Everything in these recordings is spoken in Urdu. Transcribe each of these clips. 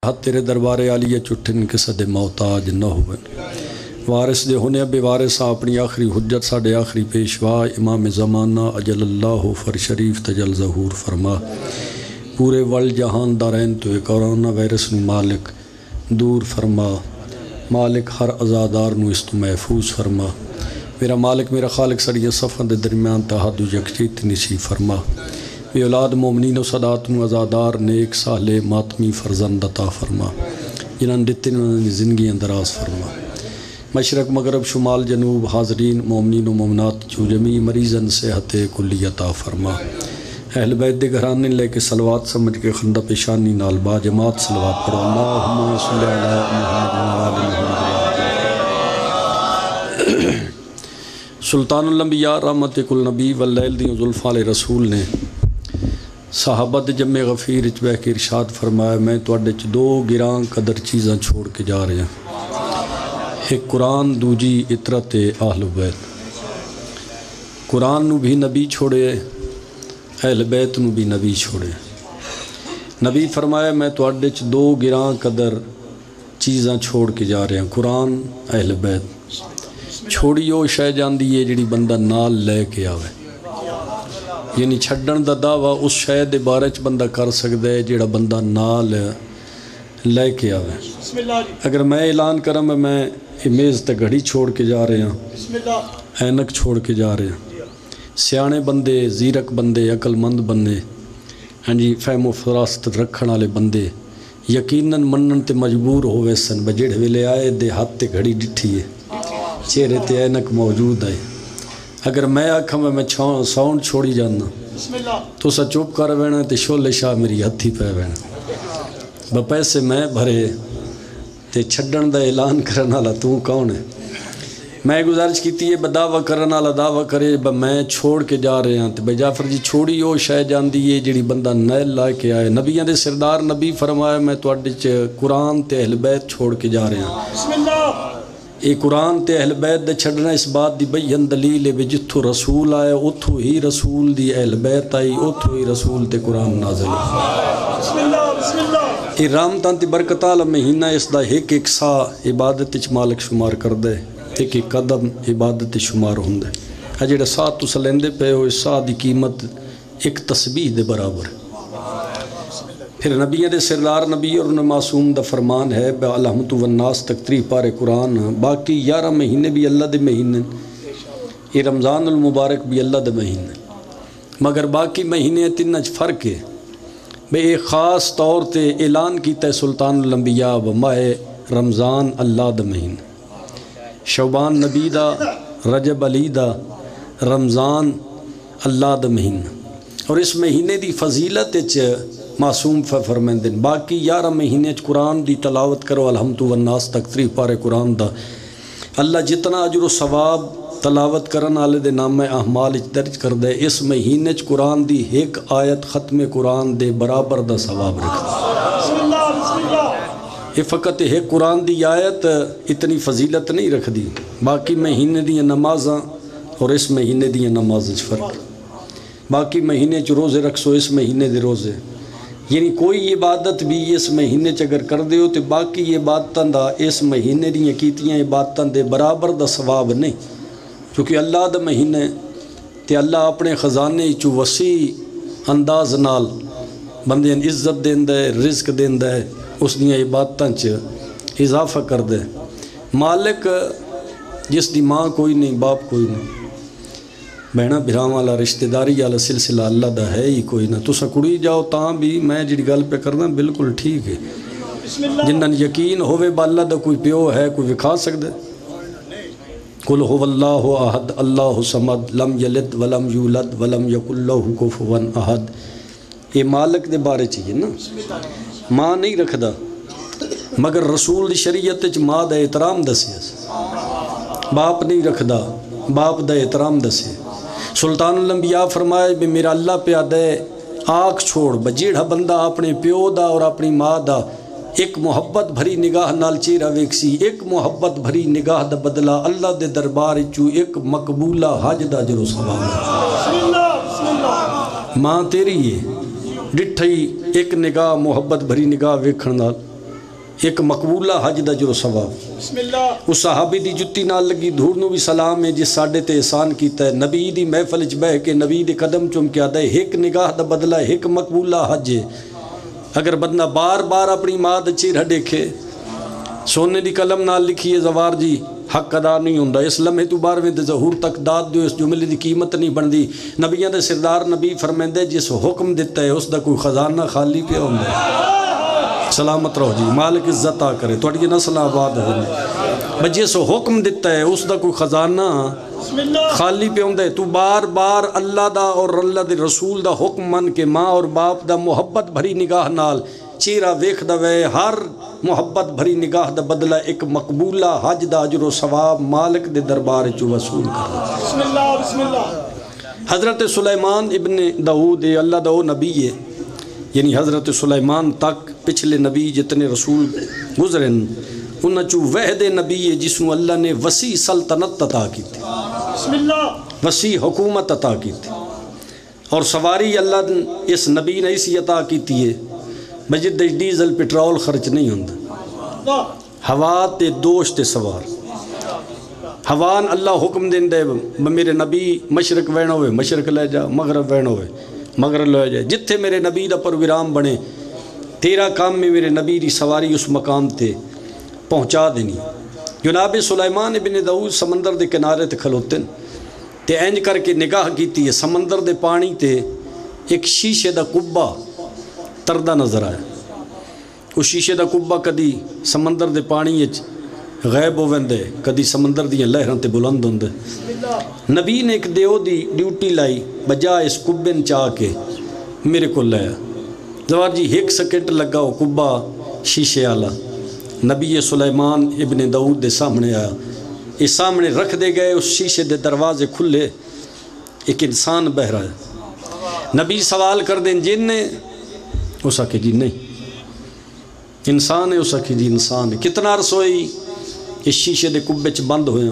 حد تیرے دربار عالیہ چٹھن کے صدے محتاج نہ ہوئے وارث دے ہونے بے وارث اپنی آخری حجت ساڑے آخری پیشوا امام زمانہ اجل اللہ فر شریف تجل ظہور فرما پورے ورلڈ جہان دارین تو کورونا وائرس نو مالک دور فرما مالک ہر عزادار نو اس تو محفوظ فرما میرا مالک میرا خالق سڑیاں صفحہ دے درمیان تحاد و یکجیت نصیب فرما بے اولاد مومنین و صدات نو عزادار نیک صالح ماتمی فرزند عطا فرما جنہاں دتے انہوں زندگی اندراز فرما مشرق مغرب شمال جنوب حاضرین مومنین و مومنات جو جمی مریضن صحت کلی عطا فرما اہل بیت دے گھرانے لے کے صلوات سمجھ کے خندہ پیشانی نال با جماعت صلوات پڑھو اللہم صلی علی محمد سلطان الانبیاء رحمت کل نبی واللیل دیوں ذوالفقار رسول نے صحابہ دے جمع غفیر اچ بہ کے ارشاد فرمایا میں تواڈے چ دو گراں قدر چیزاں چھوڑ کے جا رہے ہیں ایک قرآن دوجی اطرت اہل بیت قرآن نو بھی نبی چھوڑے اہل بیت نو بھی نبی چھوڑے نبی فرمایا میں تواڈے چ دو گراں قدر چیزاں چھوڑ کے جا رہے ہیں قرآن اہل بیت چھوڑی وہ شے جاندی ہے جڑی بندہ نال لے کے آوے یعنی چھڈن دا دعویٰ اس شے دے بارے چ بندہ کر سکدا ہے جڑا بندہ نال لے کے آوے اگر میں اعلان کروں میں میز تے گھڑی چھوڑ کے جا رہے ہیں اینک چھوڑ کے جا رہے ہیں سیانے بندے زیرک بندے عقل مند بندے ہاں جی فہم و فراست رکھن والے بندے یقیناً منن تے مجبور ہوئے سن بجڑ ویلے آئے دے ہاتھ تے گھڑی ڈٹھی ہے چہرے تے اینک موجود ہے اگر میں آکھاں میں ساؤنڈ چھوڑی جانا تو سا چپ کر وینا تے شولے شاہ میری ہتھی پہ وینا بپیسے میں بھرے تے چھڈن دا اعلان کرن والا تو کون ہے میں گزارش کیتی ہے بدعویٰ کرن والا دعویٰ کرے میں چھوڑ کے جا رہے ہیں تے بھائی جعفر جی چھوڑی وہ شے جاندی ہے جڑی بندہ نیل لا کے آئے نبیاں دے سردار نبی فرمایا میں تواڈے چ قرآن تے اہل بیت چھوڑ کے جا رہے ہیں بسم اللہ یہ قرآن تے اہل بیت دے چھڑنا اس بات دی بیان دلیل ہے جتھوں رسول آئے اتھو ہی رسول دی اہل بیت آئی اتھو ہی رسول تے قرآن نازل بسم اللہ بسم اللہ یہ رحمتاں تے برکتاں والا مہینہ اس دا ایک ایک سا عبادت وچ مالک شمار کر دے ایک ایک قدم عبادت شمار ہوندے ہے جڑا سا تساں لیندے پے ہو اس سا دی قیمت ایک تسبیح دے برابر ہے پھر نبیوں دے سردار نبی اور انہیں معصوم دا فرمان ہے الحمد والناس تک 3 پارے قرآن باقی 11 مہینے بھی اللہ دے مہینے یہ رمضان المبارک بھی اللہ دے مہینے مگر باقی مہینے 3 فرق ہے بے ایک خاص طور تے اعلان کیتا ہے سلطان الانبیاء ماہ رمضان اللہ دے مہینے شعبان نبی دا رجب علی دا رمضان اللہ دے مہینے اور اس مہینے دی فضیلت معصوم فرمائندے باقی 11 مہینے قرآن دی تلاوت کرو الحمد والناس تک 3 پارے قرآن دا اللہ جتنا اجر و ثواب تلاوت کرن والے دے نام اعمال درج کر دے اس مہینے قرآن دی ایک آیت ختم قرآن دے برابر دا ثواب رکھدا یہ فقط ایک قرآن دی آیت اتنی فضیلت نہیں رکھ دی باقی مہینے دی نمازاں اور اس مہینے دی نماز فرق باقی مہینے روزے رکھسو اس مہینے دے روزے یعنی کوئی عبادت بھی اس مہینے اگر کر دے ہو تو باقی عبادتاں دا اس مہینے دی کیتیاں عبادتاں دے برابر دا ثواب نہیں کیونکہ اللہ دا مہینے تے اللہ اپنے خزانے چو وسیع انداز نال بندے عزت دیندہ ہے رزق دیندہ ہے اس دیاں عبادتاں اضافہ کر دے مالک جس دی ماں کوئی نہیں باپ کوئی نہیں بہنا بھراواں والا رشتہ داری والا سلسلہ اللہ دا ہے ہی کوئی نہ تساں کڑی جاؤ تاں بھی میں جڑی گل پہ کرنا بالکل ٹھیک ہے جنہاں یقین ہوئے با اللہ دا کوئی پیو ہے کوئی وکھا سکدے قل هو اللہ احد اللہ صمد لم یلد ولم یولد ولم یکن لہ کفوا احد یہ مالک دے بارے چاہیے نا ماں نہیں رکھدا مگر رسول دی شریعت وچ ماں دا احترام دسیا باپ نہیں رکھدا باپ دا احترام دسے سلطان الانبیاء فرمائے بھی میرا اللہ پہ دے آنکھ چھوڑ بجیڑا بندہ اپنے پیو دا اور اپنی ماں دا ایک محبت بھری نگاہ نال چہرہ ویکسی ایک محبت بھری نگاہ دا بدلہ اللہ دے دربار چو ایک مقبولہ حج دا جرو ثواب ماں تیری ہے ڈٹھئی ایک نگاہ محبت بھری نگاہ ویکھن نال ایک مقبولہ حج دا جو ثواب اس صحابی دی جتی نال لگی دھوڑ نو بھی سلام ہے جس ساڈے تے احسان کیتا ہے نبی دی محفل وچ بہ کے نبی دے قدم چوم کے آدا ہے ایک نگاہ دا بدلہ ایک مقبولہ حج ہے اگر بندہ بار بار اپنی ماں دا چہرہ دیکھے سونے دی قلم نال لکھی ہے زوار جی حق ادا نہیں ہوندا اس لمحے تو 12ویں دے ظہور تک داد دیو اس جملے دی قیمت نہیں بندی نبیاں دے سردار نبی فرمیندے جس حکم دیتا ہے اس دا کوئی خزانہ خالی پہ ہوندا ہے سلامت رہو جی مالک عزت آ کرے توڑی نسل آباد ہونے بجے سو حکم دیتا ہے اس دا کوئی خزانہ خالی پہ ہوندا ہے تو بار بار اللہ دا اور اللہ دے رسول دا حکم من کے ماں اور باپ دا محبت بھری نگاہ نال چہرہ ویکھ دا وے ہر محبت بھری نگاہ دا بدلہ ایک مقبولہ حج دا اجر و ثواب مالک دے دربار چو وصول کر بسم اللہ حضرت سلیمان ابن داؤد اللہ دا وہ نبی ہے یعنی حضرت سلیمان تک پچھلے نبی جتنے رسول گزرن انہاں چو وحد نبی ہے جس میں اللہ نے وسیع سلطنت عطا کی تھی بسم اللہ وسیع حکومت عطا کی تھی اور سواری اللہ نے اس نبی نے اسی عطا کی تھی ہے مجد ڈیزل پٹرول خرچ نہیں ہوندہ ہوا تے دوش تے سوار ہوان اللہ حکم دین دے میرے نبی مشرق وین ہوئے مشرق لے جا مغرب وین ہوئے مغرب لے جائے جتھے میرے نبی دا پروگرام بنے تیرا کام میں میرے نبی دی سواری اس مقام تے پہنچا دینی جناب سلیمان ابن داؤد سمندر دے کنارے تے کھلوتن تے اینج کر کے نگاہ کیتی ہے سمندر دے پانی تے ایک شیشے دا کبہ تردہ نظر آیا اس شیشے دا کبہ کدی سمندر دے پانی غیب ہو ویندے کدی سمندر دیاں لہران تے بلند ہوندے نبی نے ایک دیو دی ڈیوٹی لائی بجا اس کبن چاہ کے میرے کو لایا زوار جی ایک سیکنڈ لگا وہ کبہ شیشے آلا نبی سلیمان ابن داؤد دے سامنے آیا اس سامنے رکھ دے گئے اس شیشے دے دروازے کھلے ایک انسان بہ رہا ہے نبی سوال کر دیں جن نے اس آکے جی نہیں انسان ہے اس آکے جی انسان ہے کتنا عرص ہوئی اس شیشے دے کبے چ بند ہویا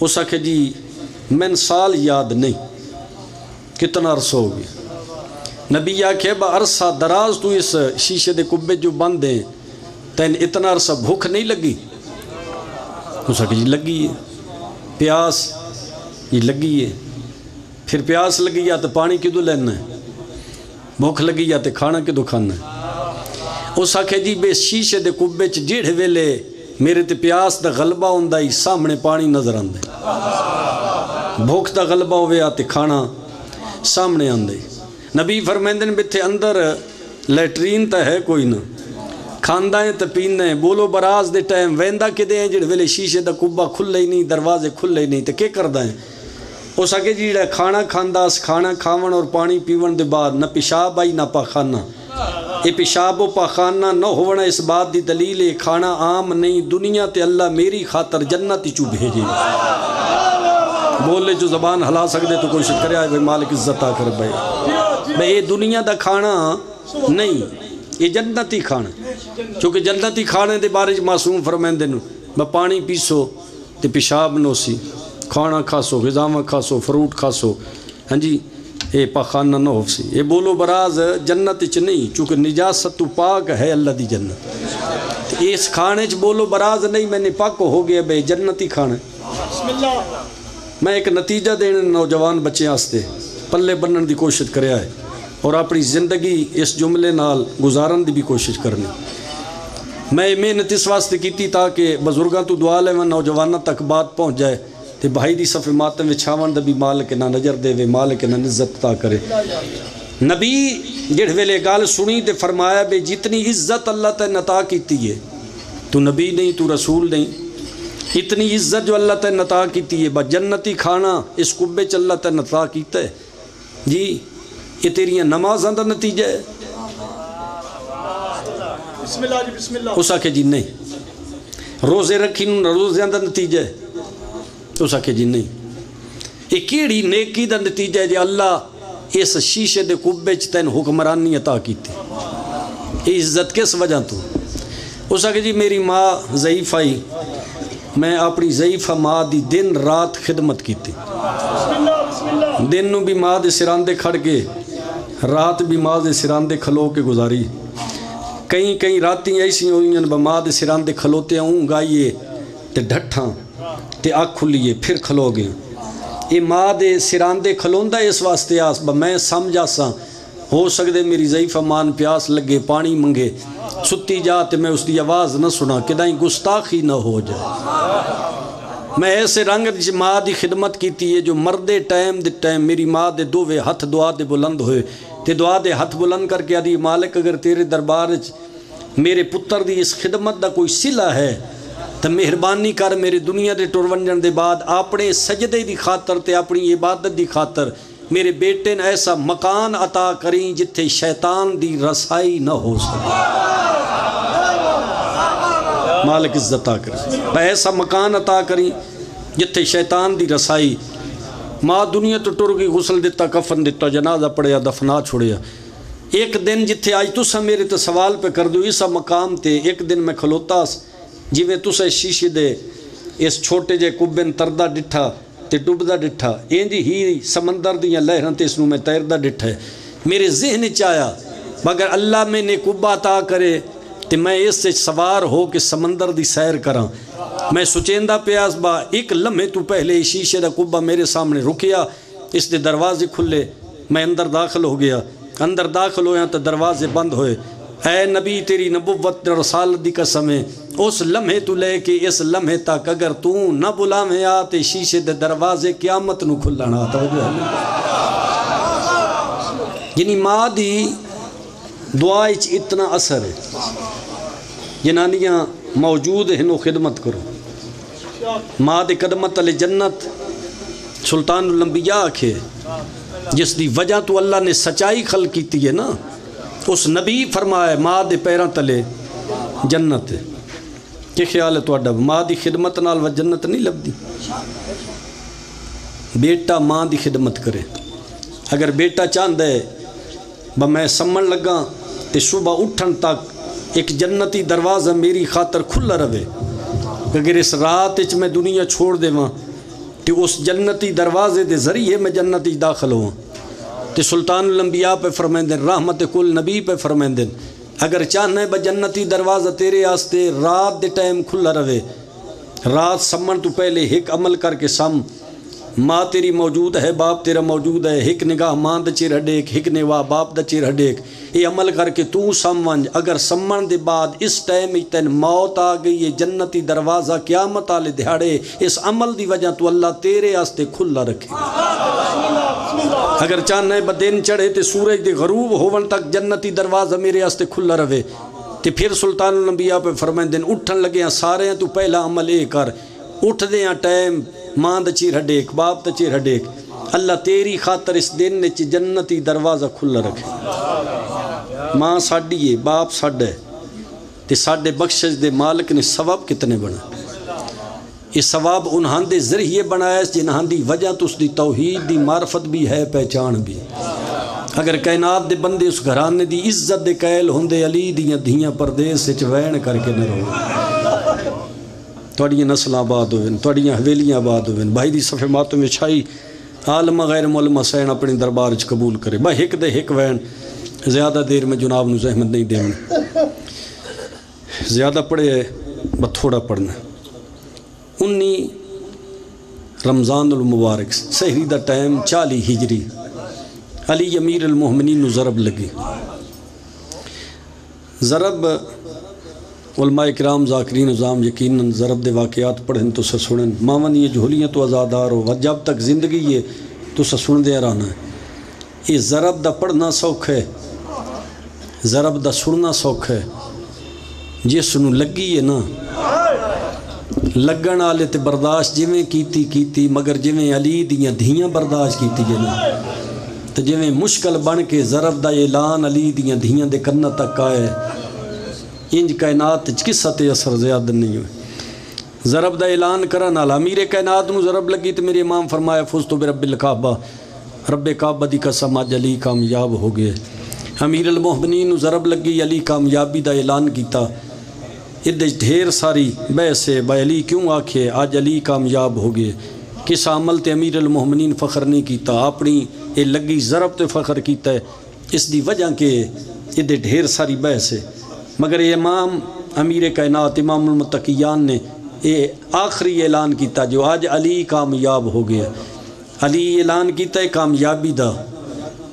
اس آکے جی میں سال یاد نہیں کتنا عرص ہو گیا نبی آکے با عرصہ دراز تو اس شیشے دے کبے جو بند ہیں تین اتنا عرصہ بھوک نہیں لگی اس آکے جی لگی ہے پیاس یہ لگی ہے پھر پیاس لگی یا تو پانی کدو لینا ہے بھوک لگی یا تے کھانا کدو کھانا ہے اس آکھے جی بے شیشے دے کبے چ جیڑھ ویلے میرے تے پیاس دا غلبہ ہوندہ ہی سامنے پانی نظر آندے بھوک دا غلبہ ہوئے آتے کھانا سامنے آندے نبی فرمیندن بیتھے اندر لیٹرین تا ہے کوئی نہ کھاندہ ہیں تا پیندہ ہیں بولو براز دے ٹائم ویندہ کے دے ہیں جیڑھ ویلے شیشے دا کبہ کھل لئی نہیں دروازے کھل لئی نہیں تا کیا کردہ ہیں اس آگے جی کھانا کھانداس کھانا کھاون اور پانی پیون دے بعد نہ پیشاب آئی نہ پاخانہ یہ پیشاب و پاخانہ نہ ہونا اس بات دی دلیل ہے کھانا عام نہیں دنیا تے اللہ میری خاطر جنتی چو بھیجے بولے جو زبان ہلا سکتے تو کوشش کرے آئے بھائی مالک عزت آ کر بھائی یہ دنیا دا کھانا نہیں یہ جنتی کھانا چونکہ جنتی کھانے دے بارے معصوم فرمائندے میں پانی پیسو تے پیشاب نوسی کھانا کھاسو غذاواں کھاسو فروٹ کھاسو ہاں جی اے پاخانہ نہ ہو سی اے بولو براز جنت چ نہیں چونکہ نجاست تو پاک ہے اللہ دی جنت اس کھانے چ بولو براز نہیں میں نے پاک ہو گیا بے جنتی کھانا میں ایک نتیجہ دینے نوجوان بچے آستے پلے بنن دی کوشش کریا ہے اور اپنی زندگی اس جملے نال گزارن دی بھی کوشش کرنی میں محنت اس واسطے کیتی تاکہ بزرگاں تو دعا لے میں نوجوانہ تک بات پہنچ جائے تے بھائی دی صفِ ماتم وچ چھاون دا بھی مالک نہ نظر دے وے مالک نہ عزت عطا کرے نبی جڑ ویلے گال سنی تے فرمایا بے جتنی عزت اللہ تے عطا کیتی ہے تو نبی نہیں تو رسول نہیں اتنی عزت جو اللہ تے عطا کیتی ہے با جنتی کھانا اس کبے چ اللہ تے عطا کیتا ہے جی یہ تیریاں نمازاں دا نتیجہ ہے بسم اللہ جی بسم اللہ اس آکے جی نہیں روزے رکھی نو روزیاں دا نتیجہ ہے اس آکے جی نہیں یہ کیڑی نیکی دا نتیجہ ہے جی اللہ اس شیشے دے کبے چ تین حکمرانی عطا کیتی یہ عزت کس وجہ تو اس آکے جی میری ماں ضعیف آئی میں اپنی ضعیفہ ماں دی دن رات خدمت کیتی دن نو بھی ماں دے سراندے کھڑ کے رات بھی ماں دے سراندے کھلو کے گزاری کئی کئی راتیں ایسی ہوئی ہیں ماں دے سران دے کھلوتے ہوں گائیے تے ڈھٹھاں تے آنکھ کھلیے پھر کھلو گئے یہ ماں دے سران دے کھلوندہ اس واسطے آس میں سمجھا سا ہو سکتے میری ضعیفہ مان پیاس لگے پانی منگے ستی جا تے میں اس دی آواز نہ سنا کدائیں گستاخی نہ ہو جائے میں ایسے رنگ ماں دی خدمت کیتی ہے جو مردے ٹائم میری ماں دے دووے ہتھ دعا دے بلند ہوئے تے دعا دے ہتھ بلند کر کے آدھی مالک اگر تیرے دربار میرے پتر دی اس خدمت دا کوئی صلہ ہے تو مہربانی کر میرے دنیا دے ٹر ونجن دے بعد اپنے سجدے دی خاطر تے اپنی عبادت دی خاطر میرے بیٹے نے ایسا مکان عطا کریں جتھے شیطان دی رسائی نہ ہو سکے مالک عزت عطا کریں ایسا مکان عطا کریں جتھے شیطان دی رسائی ماں دنیا تو ٹر گئی غسل دیتا کفن دیتا جنازہ پڑیا دفنا چھوڑیا ایک دن جتھے آج تسا میرے تے سوال پہ کر دو اسا مقام تے ایک دن میں کھلوتا جی میں تسا شیشے دے اس چھوٹے جے کبن تردہ ڈٹھا تے ڈوبدہ ڈٹھا اینجی ہی سمندر دیاں لہران تے اس نو میں تیردہ ڈٹھا ہے میرے ذہن چایا مگر اللہ میں نے کبہ عطا کرے تے میں اس سے سوار ہو کہ سمندر دی سیر کراں میں سچیندہ پیاس با ایک لمحے تو پہلے شیشے دا کبہ میرے سامنے رکیا اس دے دروازے کھلے میں اندر داخل ہو گیا اندر داخل ہویا تو دروازے بند ہوئے اے نبی تیری نبوت رسالت دی قسم ہے اس لمحے تو لے کے اس لمحے تک اگر تو نہ بلا میں آتے شیشے دے دروازے قیامت نو کھلنا یعنی ماں دی دعا اچ اتنا اثر ہے جنانیاں موجود ہیں نو خدمت کرو ماں دے قدمت علی جنت سلطان الانبیاء آکھے جس دی وجہ تو اللہ نے سچائی خلق کیتی ہے نا اس نبی فرمایا ماں دے پیران تلے جنت ہے کہ خیال ہے تو اڈا ماں دی خدمت نال و جنت نہیں لب دی بیٹا ماں دی خدمت کرے اگر بیٹا چاند ہے میں سمن لگا تے صبح اٹھن تک ایک جنتی دروازہ میری خاطر کھلا رہے اگر اس رات اچ میں دنیا چھوڑ دے وہاں کہ اس جنتی دروازے دے ذریعے میں جنتی داخل ہوں تے سلطان الانبیاء پہ فرمیندن رحمت کل نبی پہ فرمیندن اگر چاہنا ہے جنتی دروازہ تیرے آستے رات دے ٹائم کھلا رہے رات سمن تو پہلے ایک عمل کر کے سم ماں تیری موجود ہے باپ تیرا موجود ہے ایک نگاہ ماں دا چیر ہڈیک ایک نگاہ باپ دا چیر ہڈیک یہ عمل کر کے تو سمونج اگر سمن دے بعد اس ٹائم تین موت آ گئی ہے جنتی دروازہ قیامت آلے دہاڑے اس عمل دی وجہ تو اللہ تیرے آستے کھلا رکھے اگر چاہنا ہے بدین چڑھے تے سورج دے غروب ہون تک جنتی دروازہ میرے آستے کھلا رہے تے پھر سلطان الانبیاء پہ فرمائیں دن اٹھن لگے ہیں سارے ہیں تو پہلا عمل اے کر اٹھ دے ہیں ٹائم ماں دا چیر ہڈیک باپ دا چیر ہڈیک اللہ تیری خاطر اس دن نے جنتی دروازہ کھلا رکھے ماں ساڑی ہے باپ ساڑا ہے تے ساڑے بخشش دے مالک نے ثواب کتنے بنا یہ ثواب انہاں دے ذریعے بنایا ہے جنہاں دی وجہ تو اس دی توحید دی معرفت بھی ہے پہچان بھی اگر کائنات دے بندے اس گھرانے دی عزت دے قائل ہوندے علی دیاں دھیاں پردیس سے چوین کر کے نہ رہو توڑیاں نسل آباد ہوئے توڑیاں حویلیاں آباد ہوئے بھائی دی صفحے ماتوں میں چھائی عالم غیر مولم سین اپنی دربار چ قبول کرے بھائی ایک دے ایک وین زیادہ دیر میں جناب نو زحمت نہیں دینا زیادہ پڑھے ہے بس تھوڑا پڑھنا 19 رمضان المبارک سحری دا ٹائم 40 ہجری علی امیر المومنین نو ضرب لگی ضرب علماء کرام ذاکرین نظام یقیناً ضرب دے واقعات پڑھیں تو سا سنن ماون یہ جھولیاں تو آزادار ہو جب تک زندگی یہ تو سا سن دے رہنا ہے یہ ضرب دا پڑھنا سوکھ ہے ضرب دا سننا سوکھ ہے جس نو لگی ہے نا لگن آلے تے برداشت جویں کیتی مگر جویں علی دیاں دھیاں برداشت کیتی ہے نا تو جویں مشکل بن کے ضرب دا اعلان علی دیاں دھیاں دے کرنا تک آئے انج کائنات کس تے اثر زیادہ نہیں ہوئے ضرب دا اعلان کرن والا امیر کائنات نو ضرب لگی تو میرے امام فرمایا فزت برب الکعبہ رب کعبہ دی قسم اج علی کامیاب ہو گئے امیر المومنین نو ضرب لگی علی کامیابی دا اعلان کیتا ادھے ڈھیر ساری بحث ہے بھائی علی کیوں آکھے آج علی کامیاب ہو گئے کس عمل تے امیر المومنین فخر نہیں کیتا اپنی یہ لگی ضرب تے فخر کیتا ہے اس دی وجہ کہ ادھے ڈھیر ساری بحث ہے مگر امام امیر کائنات امام المتقیان نے یہ آخری اعلان کیتا جو آج علی کامیاب ہو گیا. علی اعلان کیتا ہے کامیابی دا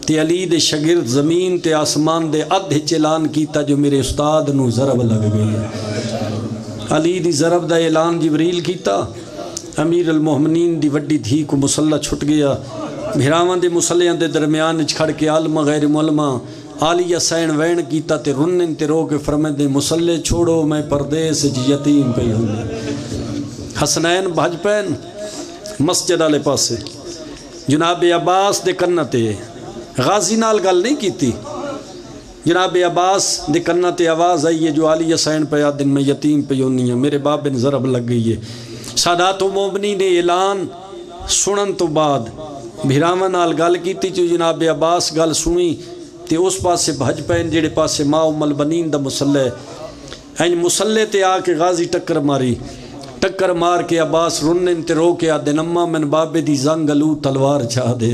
تے علی دے شگرد زمین تے آسمان دے ادھ اعلان کیتا جو میرے استاد نو ضرب لگ گئی ہے. علی دی ضرب دا اعلان جبریل کیتا. امیر المومنین دی وڈی دھی کو مسلح چھٹ گیا. بھراواں دے مسلیاں دے درمیان کھڑ کے عالم غیر معلمہ عالیہ سین وین کیتا تے رنن تے رو کے فرمائے مسلح چھوڑو میں پردیس یتیم پئی ہوں. حسنین بھج پین مسجد والے پاسے جناب عباس دے کنتے غازی نال گل نہیں کیتی. جناب عباس دے کنتے آواز آئی ہے جو عالیہ سین پہ دن میں یتیم پئی ہونی ہے میرے باپ بن ضرب لگ گئی ہے. سادات و مومنی نے اعلان سنن تو بعد بھراواں نال گل کیتی جو جناب عباس گل سنی تے اس پاسے بھج پین جڑے پاسے ماں ام البنین دا مسلح این مسلح تے آ کے غازی ٹکر ماری. ٹکر مار کے عباس رنن تے رو کے آدھے نمہ من بابے دی زنگ الو تلوار چاہ دے.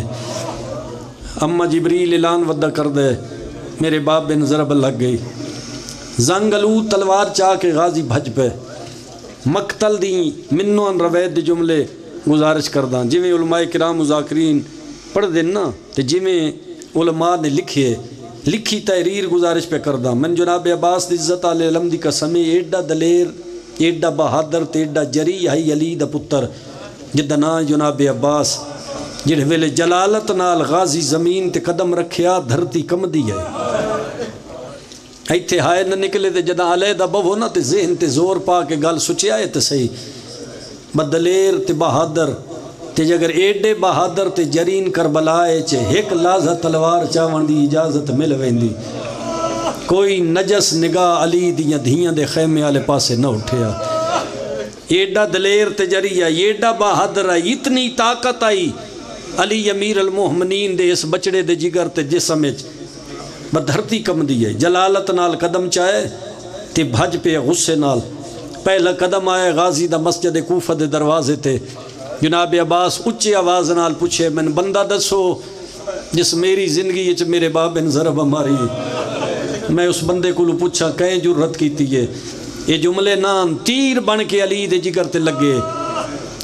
اما جبریل اعلان ودہ کر دے میرے باپ بن ضرب لگ گئی. زنگ الو تلوار چاہ کے غازی بھج پہ مقتل دی منو ان روید دی جملے گزارش کرداں جویں علماء کرام مذاکرین پڑھ دینا تے جویں علماء نے لکھی تحریر گزارش پہ کرداں. من جناب عباس دی عزت علیہ علم دی قسمی ایڈا دلیر ایڈا بہادر تے ایڈا جری ہے علی دا پتر جدا نا جناب عباس جڑے ویلے جلالت نال غازی زمین تے قدم رکھیا دھرتی کم دی ہے. ایتھے ہائے نہ نکلے تے جدا علیحدہ بہو نا تے ذہن تے زور پا کے گل سچیا ہے تے صحیح بدلیر تے بہادر تے اگر ایڈے بہادر تے جرین کربلائے چے ایک لازہ تلوار چاون دی اجازت مل ویندی. کوئی نجس نگاہ علی دیاں دھیاں دے خیمے والے پاسے نہ اٹھیا. ایڈا دلیر تے جری ہے ایڈا بہادر ہے اتنی طاقت آئی علی امیر المومنین دے اس بچڑے دے جگر تے جسم وچ بدھرتی کم دی ہے. جلالت نال قدم چاہے تے بھج پہ غصے نال. پہلا قدم آئے غازی دا مسجد کوفہ دے دروازے تے جناب عباس اچھی آواز نال پوچھے من بندہ دسو جس میری زندگی وچ میرے باپ بن ضرب ماری. میں اس بندے کو پوچھا کہیں جرت کیتی ہے یہ جملے نام تیر بن کے علی دے جگر تے لگے.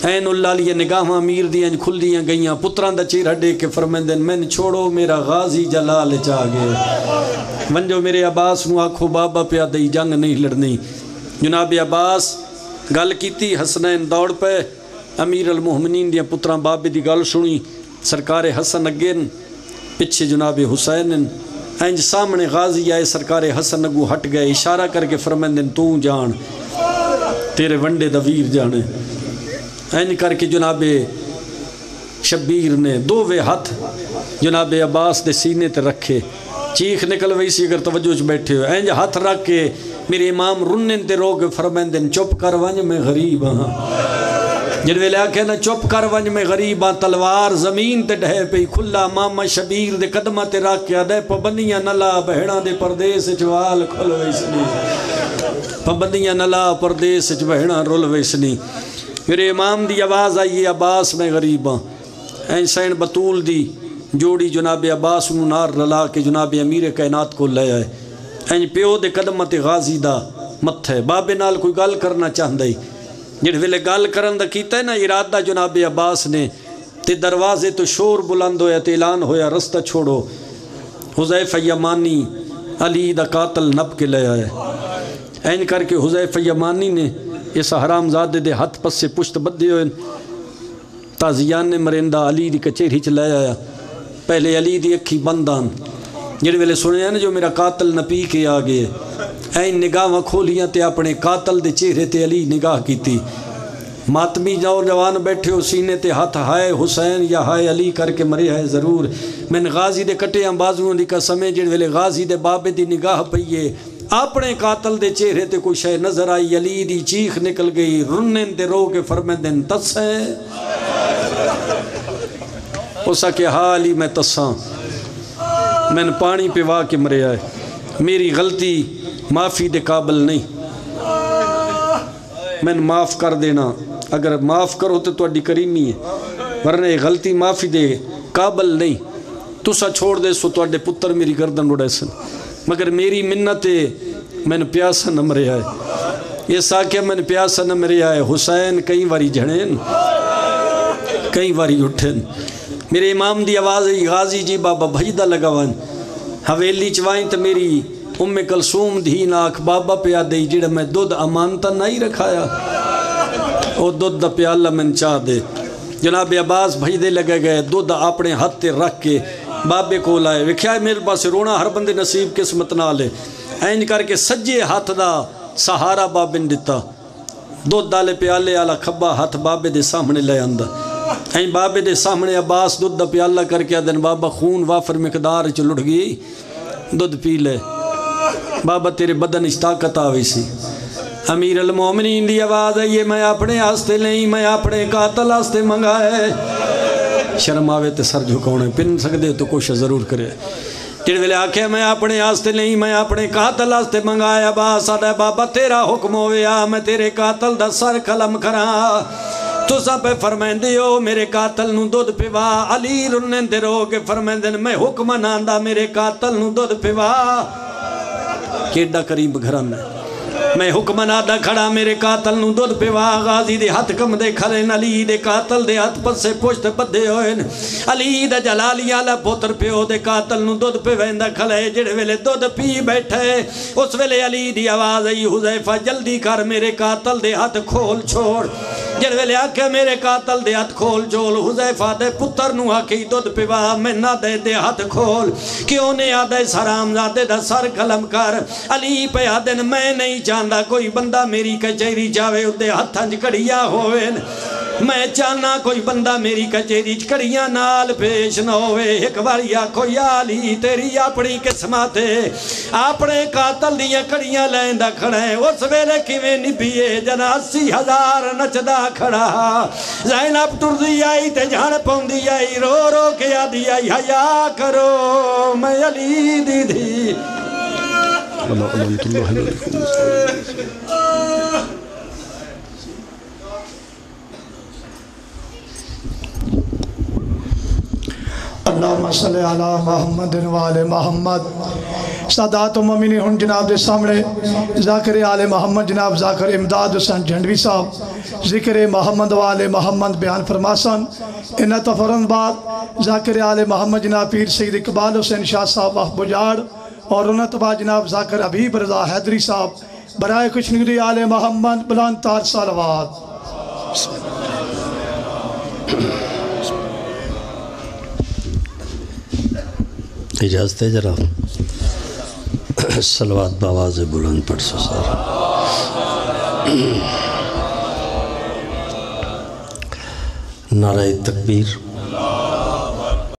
این اللہ علیہ نگاہاں امیر دیاں کھل دیاں گئیاں پتران دا چہرہ دے کے فرمیندن میں چھوڑو میرا غازی جلال چاہ گئے ونجو میرے عباس نو آکھو بابا پیا دئی جنگ نہیں لڑنی. جناب عباس گل کیتی حسنین دوڑ پہ امیر المومنین دیاں پتران بابے دی گل سنی. سرکار حسن اگین پچھے جناب حسین اینج سامنے غازی آئے سرکار حسن اگو ہٹ گئے اشارہ کر کے فرمیندن تو جان تیرے ونڈے دا ویر جانے. اینج کر کے جناب شبیر نے دووے ہاتھ جناب عباس دے سینے تے رکھے چیخ نکل وئی سی اگر توجہ چ بیٹھے ہو. اینج ہاتھ رکھ کے میرے امام رنن تے رو کے فرمیندن چپ کر ونج میں غریب ہاں. جن ویلے آکھے نا چپ کر ونج میں غریب ہاں تلوار زمین تے ڈھے پئی کھلا ماما شبیر دے قدمہ تے رکھ کے دے پابندیاں نہ لا بہڑاں دے پردیس چوال کھل ویسنی پابندیاں نہ لا پردیس چ بہڑاں رول ویسنی. میرے امام دی آواز آئی عباس میں غریب ہاں. این سین بطول دی جوڑی جناب عباس نو نار رلا کے جناب امیر کائنات کو لے آئے. این پیو دے قدم تے غازی دا مت ہے بابے نال کوئی گل کرنا چاہندہ ہی جڑ ویلے گل کرن دا کیتا ہے نا ارادہ جناب عباس نے تے دروازے تو شور بلند ہویا تے اعلان ہویا رستہ چھوڑو. حذیفہ یمانی علی دا قاتل نپ کے لے آئے. این کر کے حذیفہ یمانی نے اس حرام زادے دے ہاتھ پس سے پشت بدے ہوئے تازیان نے مرندہ علی دی کچھری چ لے آیا. پہلے علی دی اکھی بندان جڑے ویلے سنے ہیں جو میرا قاتل نپی کے آگے این نگاہ کھولیاں تے اپنے قاتل دے چہرے تے علی نگاہ کی تھی. ماتمی جوان بیٹھے ہو سینے تے ہاتھ ہائے حسین یا ہائے علی کر کے مرے ہے ضرور. میں غازی دے کٹے ہیں بازووں دی قسمیں جڑے ویلے غازی دے بابے دی نگاہ پئیے اپنے قاتل دے چہرے تے کوئی شے نظر آئی. علی دی چیخ نکل گئی رنن تے رو کے فرمیندن تس ہے اسا کہ ہاں علی میں تساں میں نے پانی پیوا کے مرے آئے میری غلطی معافی دے قابل نہیں میں نے معاف کر دینا اگر معاف کرو تو تہاڈی کریمی ہے ورنہ غلطی معافی دے قابل نہیں. تسا چھوڑ دے سو تہاڈے پتر میری گردن اڑے سن مگر میری منت میں نے پیاسا نہ مریا ہے، یہ ساکیا میں نے پیاسا نہ مریا ہے۔ حسین کئی واری جھڑین، کئی واری اٹھن۔ میرے امام دی آواز ہے غازی جی بابا بھجدہ لگاوان حویلی چوائیں تو میری ام کلثوم دھی ناک بابا پیا دے جڑا میں دودھ امانتا نہیں رکھایا، او دودھ دا پیالہ من چاہ دے۔ جناب عباس بھجدے لگے گئے، دودھ اپنے ہاتھ تے رکھ کے بابے کو لائے۔ وکھیا میرے پاس رونا ہر بندے نصیب قسمت نہ لے، اینج کر کے سجے ہاتھ دا سہارا بابے نے دیتا، دودھ دالے پیالے آلا کھبا ہاتھ بابے دے سامنے لے آندہ۔ این بابے دے سامنے عباس دودھ دا پیالہ کر کے آدھن بابا خون وافر مقدار چ لٹ گئی، دودھ پی لے بابا تیرے بدن اس طاقت آوی سی۔ امیر المومنین دی آواز ہے یہ میں اپنے آستے نہیں، میں اپنے قاتل آستے منگائے۔ شرم آوے تے سر جھکونے پن سکدے تو کوشش ضرور کرے۔ جڑے ویلے آکھے میں اپنے آستے نہیں، میں اپنے قاتل آستے منگایا عباس آدھے بابا تیرا حکم ہویا میں تیرے قاتل دا سر قلم کراں۔ تو سب فرمائیں دیو میرے قاتل نو دودھ پیوا، علی رنن دے رو کے فرمائیں دن میں حکم ناندہ میرے قاتل نو دودھ پیوا۔ کیڈا قریب گھران ہے، میں حکم ناندہ کھڑا میرے قاتل نو دودھ پیوا۔ غازی دے ہاتھ کم دے کھلین، علی دے قاتل دے ہاتھ پس سے پوشت بدے ہوئن، علی دے جلالی آلہ پوتر پیو دے قاتل نو دودھ پیویندہ کھلے۔ جڑے ویلے دودھ پی بیٹھے اس ویلے علی دی آواز ای حذیفہ جلدی کر میرے قاتل دے ہاتھ کھول چھوڑ۔ جڑے ویلے آکے میرے قاتل دے ہاتھ کھول چھوڑ، حذیفہ دے پتر نو آکی دودھ پیوا میں نہ دے ہاتھ کھول، کیوں نے آدھے سرام زادے دا سر قلم کر۔ علی پہ آدھن میں نہیں چاندہ کوئی بندہ میری کچھیری جاوے ادھے ہتھنج کڑیا ہوئے، میں چاہنا کوئی بندہ میری کچھیری کڑیاں نال پیش نہ ہوئے۔ ایک واریا کوئی علی تیری اپنی قسمت ہے، اپنے قاتل دیا کڑیاں لیندہ کھڑے۔ اس ویلے کیویں نبیے جنا 80,000 نچدہ کھڑا، زینب ٹردی آئی تے جھڑ پوندی آئی، رو رو کے آدھی آئی حیا کرو میں علی دی دی۔ اللہم صلی علی محمد و آل محمد۔ سادات و مومنین ہن جناب دے سامنے ذاکر آل محمد جناب ذاکر امداد حسین جھنڈوی صاحب ذکر محمد و آل محمد بیان فرماسن۔ انہ تفرن بعد ذاکر آل محمد جناب پیر سید اقبال حسین شاہ صاحب وحب بجاڑ اور انہ تبا جناب ذاکر حبیب رضا حیدری صاحب برائے کشنگری آل محمد بلند تار صلوات۔ اجازت ہے جناب صلوات باواز بلند پڑھ سو سارا۔ نعرہ تکبیر،